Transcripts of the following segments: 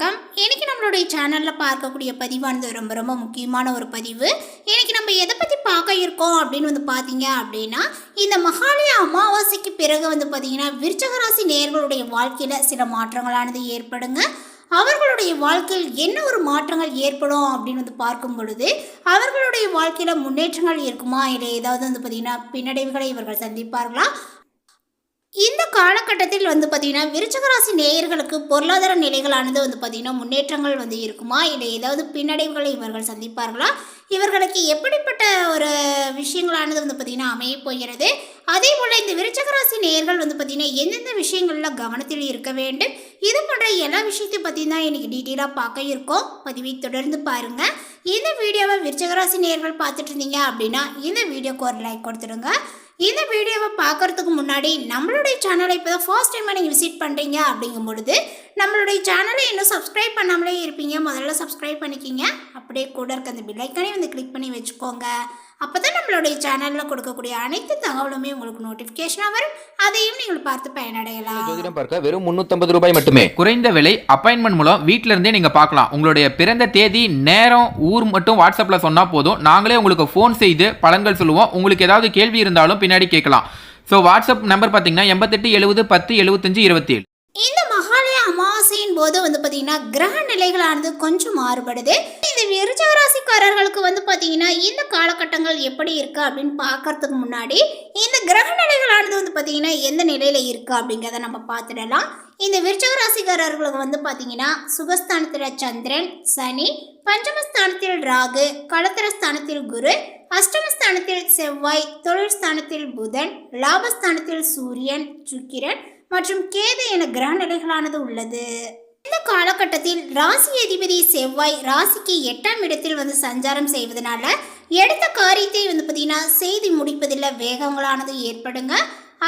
வணக்கம். இன்னைக்கு நம்மளுடைய சேனலில் பார்க்கக்கூடிய பதிவானது ரொம்ப ரொம்ப முக்கியமான ஒரு பதிவு. இன்னைக்கு நம்ம எதை பற்றி பார்க்க இருக்கோம் அப்படின்னு பார்த்தீங்க அப்படின்னா, இந்த மகாலய அமாவாசைக்கு பிறகு பார்த்தீங்கன்னா விருச்சிக ராசி நேயர்களுடைய வாழ்க்கையில் சில மாற்றங்களானது ஏற்படுங்க. அவர்களுடைய வாழ்க்கையில் என்ன ஒரு மாற்றங்கள் ஏற்படும் அப்படின்னு பார்க்கும் பொழுது, அவர்களுடைய வாழ்க்கையில் முன்னேற்றங்கள் இருக்குமா, இல்லை ஏதாவது பார்த்தீங்கன்னா பின்னடைவுகளை இவர்கள் சந்திப்பார்களா? இந்த காலகட்டத்தில் பார்த்தீங்கன்னா விருச்சிக ராசி நேயர்களுக்கு பொருளாதார நிலைகளானது பார்த்தீங்கன்னா முன்னேற்றங்கள் இருக்குமா, இல்லை ஏதாவது பின்னடைவுகளை இவர்கள் சந்திப்பார்களா? இவர்களுக்கு எப்படிப்பட்ட ஒரு விஷயங்களானது பார்த்தீங்கன்னா அமைய போகிறது? அதே போல் இந்த விருச்சிக ராசி நேயர்கள் பார்த்தீங்கன்னா எந்தெந்த விஷயங்களில் கவனத்தில் இருக்க வேண்டும், இது போன்ற எல்லா விஷயத்தையும் பற்றி தான் இன்றைக்கி டீட்டெயிலாக பார்க்க இருக்கோம். பதிவை தொடர்ந்து பாருங்கள். இந்த வீடியோவை விருச்சிக ராசி நேயர்கள் பார்த்துட்டு இருந்தீங்க அப்படின்னா இந்த வீடியோக்கு ஒரு லைக் கொடுத்துடுங்க. இந்த வீடியோவை பார்க்குறதுக்கு முன்னாடி நம்மளுடைய சேனலை இப்போ தான் ஃபர்ஸ்ட் டைமாக நீங்கள் விசிட் பண்ணுறீங்க அப்படிங்கும் பொழுது நம்மளுடைய சேனலை இன்னும் சப்ஸ்கிரைப் பண்ணாமலே இருப்பீங்க, முதல்ல சப்ஸ்கிரைப் பண்ணிக்கிங்க. அப்படியே கூட இருக்க அந்த பெல் ஐக்கானே கிளிக் பண்ணி வச்சுக்கோங்க. அப்போ தான் நம்மளுடைய சேனலில் கொடுக்கக்கூடிய அனைத்து தகவலுமே உங்களுக்கு நோட்டிஃபிகேஷனாக வரும். அதையும் நீங்கள் பார்த்து பயனடையலாம். ஜோதிடம் பார்க்க வெறும் 350 ரூபாய் மட்டுமே. குறைந்த விலை, அப்பாயின்மெண்ட் மூலம் வீட்டில இருந்தே நீங்க பார்க்கலாம். உங்களுடைய பிறந்த தேதி, நேரம், ஊர் மட்டும் வாட்ஸ்அப்ல சொன்னா போதும். நாங்களே உங்களுக்கு ஃபோன் செய்து பலன்கள் சொல்லுவோம். உங்களுக்கு ஏதாவது கேள்வி இருந்தாலும் பின்னாடி கேட்கலாம். ஸோ வாட்ஸ்அப் நம்பர் பார்த்தீங்கன்னா 88 70 10 75 27. இந்த மகாலய அமாவாசையின் போது பார்த்தீங்கன்னா கிரக நிலைகளானது கொஞ்சம் மாறுபடுது. இந்த விருச்சிக ராசிக்காரர்களுக்கு பார்த்தீங்கன்னா இந்த காலகட்டங்கள் எப்படி இருக்கு அப்படின்னு பார்க்கறதுக்கு முன்னாடி இந்த கிரக நிலைகளானது பார்த்தீங்கன்னா எந்த நிலையில இருக்கு அப்படிங்கிறத நம்ம பார்த்துடலாம். இந்த விருச்சிக ராசிக்காரர்களுக்கு பார்த்தீங்கன்னா சுகஸ்தானத்தில் சந்திரன், சனி, பஞ்சமஸ்தானத்தில் ராகு, களத்திரஸ்தானத்தில் குரு, அஷ்டமஸ்தானத்தில் செவ்வாய், தொழில் ஸ்தானத்தில் புதன், லாபஸ்தானத்தில் சூரியன், சுக்கிரன் மற்றும் கேது என கிரக நிலைகளானது உள்ளது. இந்த காலகட்டத்தில் ராசி அதிபதி செவ்வாய் ராசிக்கு 8ஆம் இடத்தில் சஞ்சாரம் செய்வதனால எடுத்த காரியத்தை பார்த்தீங்கன்னா செய்தி முடிப்பதில் வேகங்களானது ஏற்படுங்க.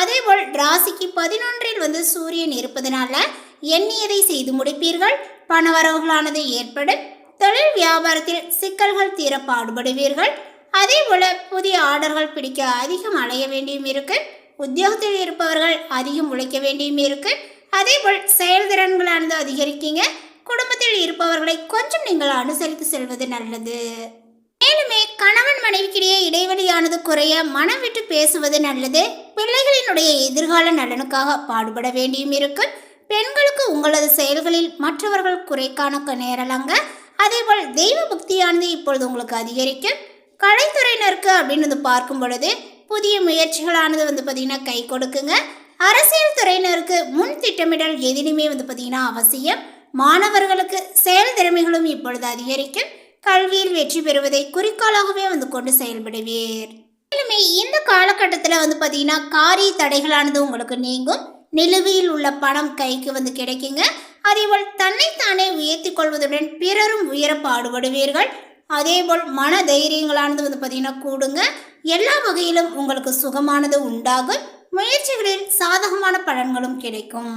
அதேபோல் ராசிக்கு 11இல் சூரியன் இருப்பதனால எண்ணியதை செய்து முடிப்பீர்கள். பணவரவுகளானது ஏற்படும். தொழில் வியாபாரத்தில் சிக்கல்கள் தீர பாடுபடுவீர்கள். அதே போல புதிய ஆர்டர்கள் பிடிக்க அதிகம் அலைய வேண்டியும் இருக்கு. உத்தியோகத்தில் இருப்பவர்கள் அதிகம் உழைக்க வேண்டியும் இருக்கு. அதேபோல் செயல்திறன்களானது அதிகரிக்கீங்க. குடும்பத்தில் இருப்பவர்களை கொஞ்சம் நீங்கள் அனுசரித்து செல்வது நல்லது. மேலுமே கணவன் மனைவிக்கிடையே இடைவெளியானது குறைய மனம் விட்டு பேசுவது நல்லது. பிள்ளைகளினுடைய எதிர்கால நலனுக்காக பாடுபட வேண்டியும் இருக்கு. பெண்களுக்கு உங்களது செயல்களில் மற்றவர்கள் குறை காண நேரலாங்க. அதேபோல் தெய்வ பக்தியானது இப்பொழுது உங்களுக்கு அதிகரிக்கும். கலைத்துறையினருக்கு அப்படின்னு பார்க்கும் பொழுது புதிய முயற்சிகளானது பார்த்தீங்கன்னா கை கொடுக்குங்க. அரசியல் துறையினருக்கு முன் திட்டமிடல் எதிலுமே பார்த்தீங்கன்னா அவசியம். மாணவர்களுக்கு செயல் திறமைகளும் இப்பொழுது அதிகரிக்கும். கல்வியில் வெற்றி பெறுவதை குறிக்கோளாகவே கொண்டு செயல்படுவீர். மேலுமே இந்த காலகட்டத்தில் பார்த்தீங்கன்னா காரிய தடைகளானது உங்களுக்கு நீங்கும். நிலுவையில் உள்ள பணம் கைக்கு கிடைக்குங்க. அதேபோல் தன்னைத்தானே உயர்த்தி கொள்வதுடன் பிறரும் உயர பாடுபடுவீர்கள். அதேபோல் மன தைரியங்களானது பார்த்தீங்கன்னா கூடுங்க. எல்லா வகையிலும் உங்களுக்கு சுகமானது உண்டாகும். முயற்சிகளில் சாதகமான பலன்களும் கிடைக்கும்.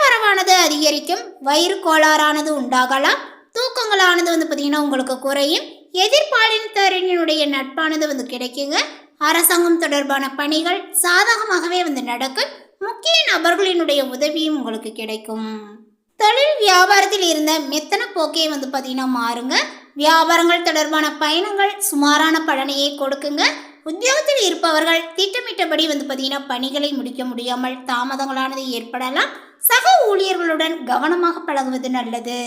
வரவானது அதிகரிக்கும். வயிறு கோளாறானது உண்டாகலாம். தூக்கங்களானது பார்த்தீங்கன்னா உங்களுக்கு குறையும். எதிர்பாலினத்தரினுடைய நட்பானது கிடைக்குங்க. அரசாங்கம் தொடர்பான பணிகள் சாதகமாகவே நடக்கும். முக்கிய நபர்களினுடைய உதவியும் உங்களுக்கு கிடைக்கும். தொழில் வியாபாரத்தில் இருந்த மெத்தன போக்கே பார்த்தீங்கன்னா மாறுங்க. வியாபாரங்கள் தொடர்பான பயணங்கள் சுமாரான பலனையே கொடுக்குங்க. உத்தியோகத்தில் இருப்பவர்கள் திட்டமிட்டபடி பார்த்தீங்கன்னா பணிகளை முடிக்க முடியாமல் தாமதங்களானது ஏற்படலாம். சக ஊழியர்களுடன் கவனமாக பழகுவது நல்லது.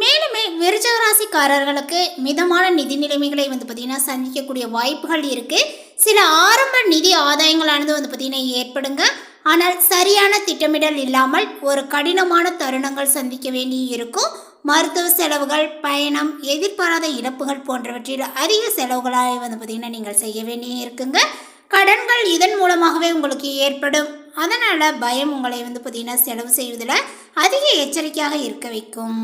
மேலுமே விருச்சிக ராசிக்காரர்களுக்கு மிதமான நிதி நிலைமைகளை பார்த்தீங்கன்னா சந்திக்கக்கூடிய வாய்ப்புகள் இருக்கு. சில ஆரம்ப நிதி ஆதாயங்களானது பார்த்தீங்கன்னா ஏற்படுங்க. ஆனால் சரியான திட்டமிடல் இல்லாமல் ஒரு கடினமான தருணங்கள் சந்திக்க வேண்டி இருக்கும். மருத்துவ செலவுகள், பயணம், எதிர்பாராத இழப்புகள் போன்றவற்றில் அதிக செலவுகளாக பார்த்தீங்கன்னா நீங்கள் செய்ய வேண்டி இருக்குங்க. கடன்கள் இதன் மூலமாகவே உங்களுக்கு ஏற்படும். அதனால் பயம் உங்களை பார்த்தீங்கன்னா செலவு செய்வதில் அதிக எச்சரிக்கையாக இருக்க வைக்கும்.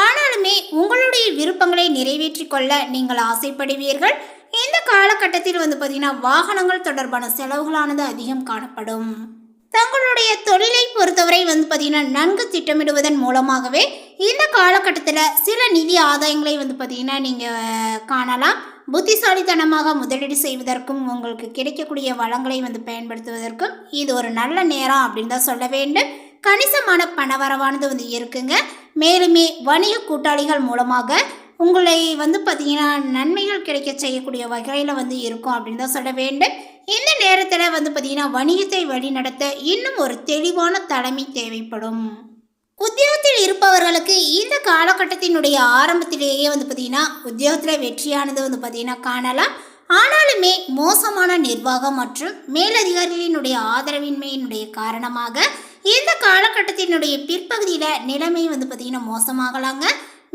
ஆனாலுமே உங்களுடைய விருப்பங்களை நிறைவேற்றி கொள்ள நீங்கள் ஆசைப்படுவீர்கள். இந்த காலகட்டத்தில் பார்த்தீங்கன்னா வாகனங்கள் தொடர்பான செலவுகளானது அதிகம் காணப்படும். தங்களுடைய தொழிலை பொறுத்தவரை பார்த்தீங்கன்னா நன்கு திட்டமிடுவதன் மூலமாகவே இந்த காலகட்டத்தில் சில நிதி ஆதாயங்களை பார்த்தீங்கன்னா நீங்கள் காணலாம். புத்திசாலித்தனமாக முதலீடு செய்வதற்கும் உங்களுக்கு கிடைக்கக்கூடிய வளங்களை பயன்படுத்துவதற்கும் இது ஒரு நல்ல நேரம் அப்படின்னு தான் சொல்ல வேண்டும். கணிசமான பணவரவானது இருக்குங்க. மேலுமே வணிக கூட்டாளிகள் மூலமாக உங்களை வந்து பார்த்தீங்கன்னா நன்மைகள் கிடைக்க செய்யக்கூடிய வகையில் வந்து இருக்கும் அப்படின்னு தான் சொல்ல வேண்டும். இந்த நேரத்தில் வந்து பார்த்தீங்கன்னா வணிகத்தை வழிநடத்த இன்னும் ஒரு தெளிவான தலைமை தேவைப்படும். உத்தியோகத்தில் இருப்பவர்களுக்கு இந்த காலகட்டத்தினுடைய ஆரம்பத்திலேயே வந்து பார்த்தீங்கன்னா உத்தியோகத்தில் வெற்றியானது வந்து பார்த்தீங்கன்னா காணலாம். ஆனாலுமே மோசமான நிர்வாகம் மற்றும் மேலதிகாரிகளினுடைய ஆதரவின்மையினுடைய காரணமாக இந்த காலகட்டத்தினுடைய பிற்பகுதியில் நிலைமை வந்து பார்த்தீங்கன்னா மோசமாகலாங்க.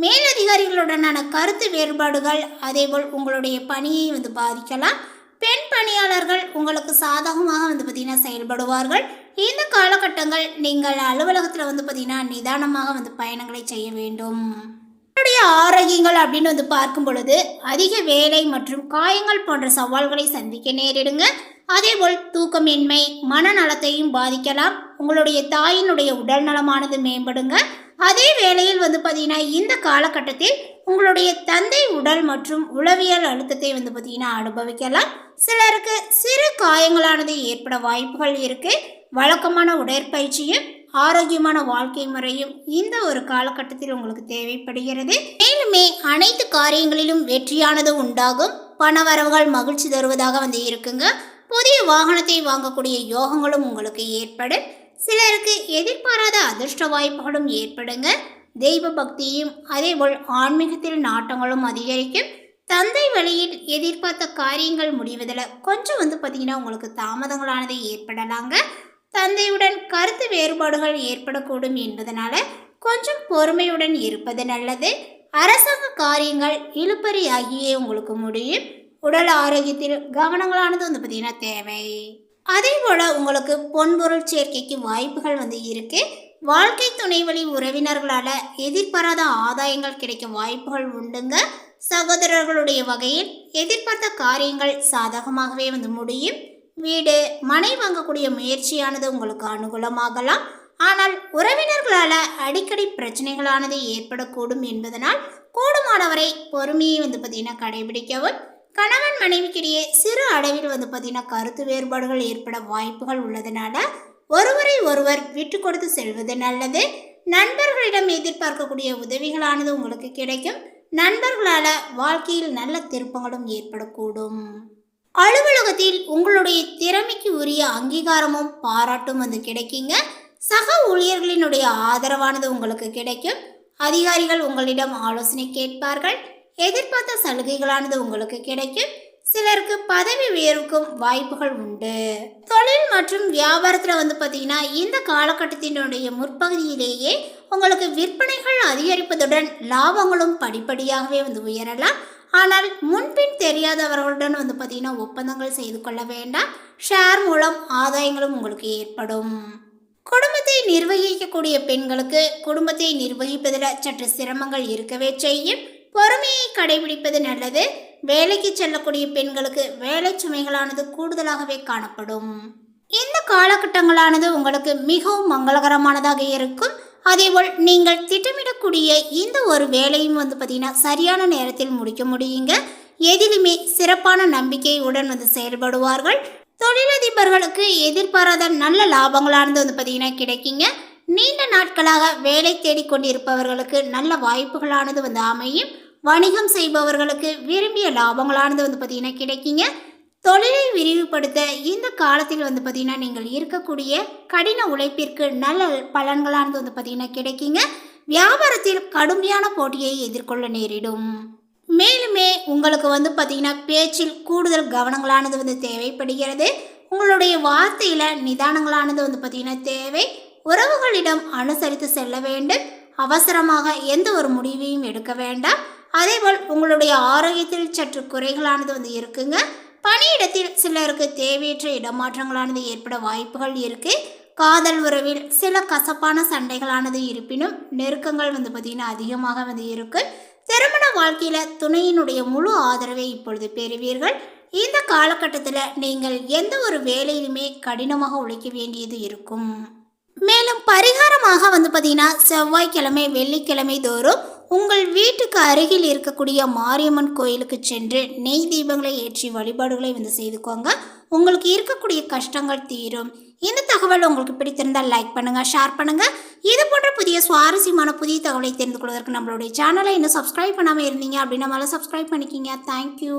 மேலதிகாரிகளுடனான கருத்து வேறுபாடுகள் அதேபோல் உங்களுடைய பணியை வந்து பாதிக்கலாம். பெண் பணியாளர்கள் உங்களுக்கு சாதகமாக வந்து பார்த்தீங்கன்னா செயல்படுவார்கள். இந்த காலகட்டங்கள் நீங்கள் அலுவலகத்தில் வந்து பார்த்தீங்கன்னா நிதானமாக வந்து பயணங்களை செய்ய வேண்டும். உங்களுடைய ஆரோக்கியங்கள் அப்படின்னு வந்து பார்க்கும் பொழுது அதிக வேலை மற்றும் காயங்கள் போன்ற சவால்களை சந்திக்க நேரிடுங்க. அதேபோல் தூக்கமின்மை மனநலத்தையும் பாதிக்கலாம். உங்களுடைய தாயினுடைய உடல் நலமானது மேம்படுங்க. அதே வேளையில் வந்து பார்த்தீங்கன்னா இந்த காலகட்டத்தில் உங்களுடைய தந்தை உடல் மற்றும் உளவியல் அழுத்தத்தை வந்து பார்த்தீங்கன்னா அனுபவிக்கலாம். சிலருக்கு சிறு காயங்களானது ஏற்பட வாய்ப்புகள் இருக்கு. வழக்கமான உடற்பயிற்சியும் ஆரோக்கியமான வாழ்க்கை முறையும் இந்த ஒரு காலகட்டத்தில் உங்களுக்கு தேவைப்படுகிறது. மேலுமே அனைத்து காரியங்களிலும் வெற்றியானது உண்டாகும். பணவரவுகள் மகிழ்ச்சி தருவதாக வந்து இருக்குங்க. புதிய வாகனத்தை வாங்கக்கூடிய யோகங்களும் உங்களுக்கு ஏற்படும். சிலருக்கு எதிர்பாராத அதிர்ஷ்ட வாய்ப்புகளும் ஏற்படுங்க. தெய்வ பக்தியும் அதேபோல் ஆன்மீகத்தில் நாட்டங்களும் அதிகரிக்கும். தந்தை வழியில் எதிர்பார்த்த காரியங்கள் முடிவதில் கொஞ்சம் வந்து பார்த்தீங்கன்னா உங்களுக்கு தாமதங்களானது ஏற்படலாங்க. தந்தையுடன் கருத்து வேறுபாடுகள் ஏற்படக்கூடும் என்பதனால கொஞ்சம் பொறுமையுடன் இருப்பது நல்லது. அரசாங்க காரியங்கள் இழுபறி ஆகியே உங்களுக்கு முடியும். உடல் ஆரோக்கியத்தில் கவனங்களானது வந்து பார்த்தீங்கன்னா தேவை. அதே போல் உங்களுக்கு பொன்பொருள் சேர்க்கைக்கு வாய்ப்புகள் வந்து இருக்கு. வாழ்க்கை துணை வழி உறவினர்களால் எதிர்பாராத ஆதாயங்கள் கிடைக்க வாய்ப்புகள் உண்டுங்க. சகோதரர்களுடைய வகையில் எதிர்பார்த்த காரியங்கள் சாதகமாகவே வந்து முடியும். வீடு மனை வாங்கக்கூடிய முயற்சியானது உங்களுக்கு அனுகூலமாகலாம். ஆனால் உறவினர்களால் அடிக்கடி பிரச்சனைகளானது ஏற்படக்கூடும் என்பதனால் கூடுமானவரை பொறுமையை வந்து பார்த்தீங்கன்னா கடைபிடிக்கவும். கணவன் மனைவிக்கிடையே சிறு அளவில் வந்து பார்த்தீங்கன்னா கருத்து வேறுபாடுகள் ஏற்பட வாய்ப்புகள் உள்ளதுனால ஒருவரை ஒருவர் விட்டு கொடுத்து செல்வது நல்லது. நண்பர்களிடம் எதிர்பார்க்கக்கூடிய உதவிகளானது உங்களுக்கு கிடைக்கும். நண்பர்களால் வாழ்க்கையில் நல்ல திருப்பங்களும் ஏற்படக்கூடும். அலுவலகத்தில் உங்களுடைய திறமைக்கு உரிய அங்கீகாரமும் பாராட்டும் வந்து கிடைக்குங்க. சக ஊழியர்களினுடைய ஆதரவானது உங்களுக்கு கிடைக்கும். அதிகாரிகள் உங்களிடம் ஆலோசனை கேட்பார்கள். எதிர்பார்த்த சலுகைகளானது உங்களுக்கு கிடைக்கும். சிலருக்கு பதவி உயர்வுக்கும் வாய்ப்புகள் உண்டு. தொழில் மற்றும் வியாபாரத்தில் வந்து பார்த்தீங்கன்னா இந்த காலகட்டத்தினுடைய முற்பகுதியிலேயே உங்களுக்கு விற்பனைகள் அதிகரிப்பதுடன் லாபங்களும் படிப்படியாகவே வந்து உயரலாம். ஆனால் முன்பின் தெரியாதவர்களுடன் வந்து பார்த்தீங்கன்னா ஒப்பந்தங்கள் செய்து கொள்ள வேண்டாம். ஷேர் மூலம் ஆதாயங்களும் உங்களுக்கு ஏற்படும். குடும்பத்தை நிர்வகிக்கக்கூடிய பெண்களுக்கு குடும்பத்தை நிர்வகிப்பதில் சற்று சிரமங்கள் இருக்கவே செய்யும். பொறுமையை கடைபிடிப்பது நல்லது. வேலைக்கு செல்லக்கூடிய பெண்களுக்கு வேலை சுமைகளானது கூடுதலாகவே காணப்படும். இந்த காலகட்டங்களானது உங்களுக்கு மிகவும் மங்களகரமானதாக இருக்கும். அதேபோல் நீங்கள் திட்டமிடக்கூடிய இந்த ஒரு வேலையும் வந்து பார்த்தீங்கன்னா சரியான நேரத்தில் முடிக்க முடியுங்க. எதிலுமே சிறப்பான நம்பிக்கையுடன் வந்து செயல்படுவார்கள். தொழிலதிபர்களுக்கு எதிர்பாராத நல்ல லாபங்களானது வந்து பார்த்தீங்கன்னா கிடைக்குங்க. நீண்ட நாட்களாக வேலை தேடிக்கொண்டிருப்பவர்களுக்கு நல்ல வாய்ப்புகளானது வந்து அமையும். வணிகம் செய்பவர்களுக்கு விரும்பிய லாபங்களானது வந்து பார்த்தீங்கன்னா கிடைக்குங்க. தொழிலை விரிவுபடுத்த இந்த காலத்தில் வந்து பார்த்தீங்கன்னா நீங்கள் இருக்கக்கூடிய கடின உழைப்பிற்கு நல்ல பலன்களானது வந்து பார்த்தீங்கன்னா கிடைக்குங்க. வியாபாரத்தில் கடுமையான போட்டியை எதிர்கொள்ள நேரிடும். மேலுமே உங்களுக்கு வந்து பார்த்தீங்கன்னா பேச்சில் கூடுதல் கவனங்களானது வந்து தேவைப்படுகிறது. உங்களுடைய வார்த்தையில் நிதானங்களானது வந்து பார்த்தீங்கன்னா தேவை. உறவுகளிடம் அனுசரித்து செல்ல வேண்டும். அவசரமாக எந்த ஒரு முடிவையும் எடுக்க வேண்டாம். அதேபோல் உங்களுடைய ஆரோக்கியத்தில் சற்று குறைகளானது வந்து இருக்குங்க. பணியிடத்தில் சிலருக்கு தேவையற்ற இடமாற்றங்களானது ஏற்பட வாய்ப்புகள் இருக்கு. காதல் உறவில் சில கசப்பான சண்டைகளானது இருப்பினும் நெருக்கங்கள் வந்து பார்த்தீங்கன்னா அதிகமாக வந்து இருக்கு. திருமண வாழ்க்கையில் துணையினுடைய முழு ஆதரவை இப்பொழுது பெறுவீர்கள். இந்த காலகட்டத்தில் நீங்கள் எந்த ஒரு வேலையிலுமே கடினமாக உழைக்க வேண்டியது இருக்கும். மேலும் பரிகாரமாக வந்து பார்த்தீங்கன்னா செவ்வாய்க்கிழமை வெள்ளிக்கிழமை தோறும் உங்கள் வீட்டுக்கு அருகில் இருக்கக்கூடிய மாரியம்மன் கோயிலுக்கு சென்று நெய் தீபங்களை ஏற்றி வழிபாடுகளை வந்து செய்துக்கோங்க. உங்களுக்கு இருக்கக்கூடிய கஷ்டங்கள் தீரும். இந்த தகவல் உங்களுக்கு பிடித்திருந்தால் லைக் பண்ணுங்க, ஷேர் பண்ணுங்க. இது போன்ற புதிய சுவாரஸ்யமான புதிய தகவலை தெரிந்து கொள்வதற்கு நம்மளுடைய சேனலை இன்னும் சப்ஸ்கிரைப் பண்ணாமல் இருந்தீங்க அப்படின்னா மேலே சப்ஸ்கிரைப் பண்ணிக்கிங்க. தேங்க்யூ.